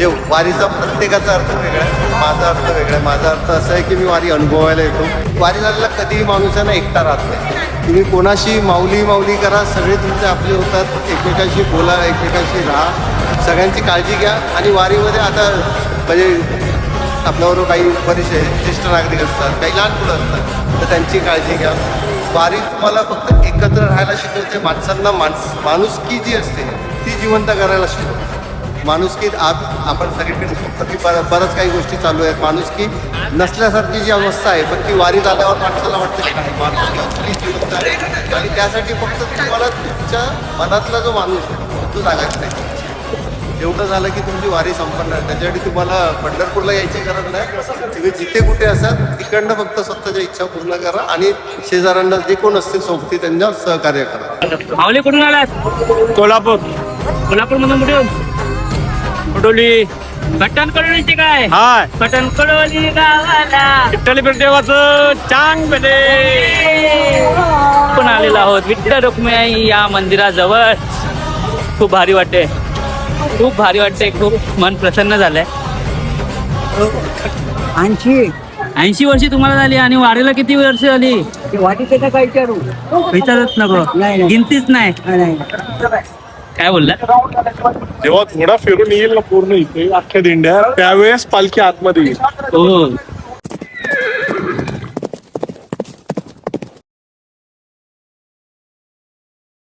म्हणजे वारीचा प्रत्येकाचा अर्थ वेगळा आहे, माझा अर्थ वेगळा आहे. माझा अर्थ असा आहे की मी वारी अनुभवायला येतो. वारी झालेला कधीही माणूसांना एकटा राहत नाही. तुम्ही कोणाशी माऊली करा, सगळे तुमचे आपले होतात. एकमेकांशी बोला, एकमेकांशी राहा, सगळ्यांची काळजी घ्या. आणि वारीमध्ये आता म्हणजे आपल्याबरोबर काही बरेचसे ज्येष्ठ नागरिक असतात, काही लहान मुलं असतात, तर त्यांची काळजी घ्या. वारी तुम्हाला फक्त एकत्र राहायला शिकवते. माणसांना माणुसकी जी असते ती जिवंत करायला शिकवते. माणुसकीत आपण सगळीकडे बरंच काही गोष्टी चालू आहेत. माणुसकी नसल्यासारखी जी अवस्था आहे, पण ती वारीत आल्यावर माणसाला वाटतं की नाही, माणुसकी असली जिवंत आहे. आणि त्यासाठी फक्त तुम्हाला तुमच्या मनातला जो माणूस आहे तो जागायचा नाही. एवढं झालं की तुमची वारी संपन्न आहे. त्याच्यासाठी तुम्हाला पंढरपूरला यायची गरज नाही. तुम्ही जिथे कुठे असाल तिकडनं फक्त स्वतःच्या इच्छा पूर्ण करा आणि शेजाऱ्यांना जे कोण असतील सोबती त्यांना सहकार्य करा. माऊली कुठून आलात? कोल्हापूर. कोल्हापूरमधून कुठून? कुठोली. पटण कडोलीचे काय? हाय. पटण कडोली गावाला विठ्ठल देवाचं चांग बेले. पण आलेलो आहोत विठ्ठल रुक्मिणी या मंदिराजवळ. खूप भारी वाटते, खूप भारी वाटते, खूप मन प्रसन्न झालंय. 80 वर्षी तुम्हाला झाली आणि वारीला किती वर्ष झाली? विचारच नको, गिनतीच नाही. काय बोलला? जेव्हा थोडा फिरून येईल ना पूर्ण इथे अख्ख्या दिंड्या, त्यावेळेस पालखी आतमध्ये येईल. हो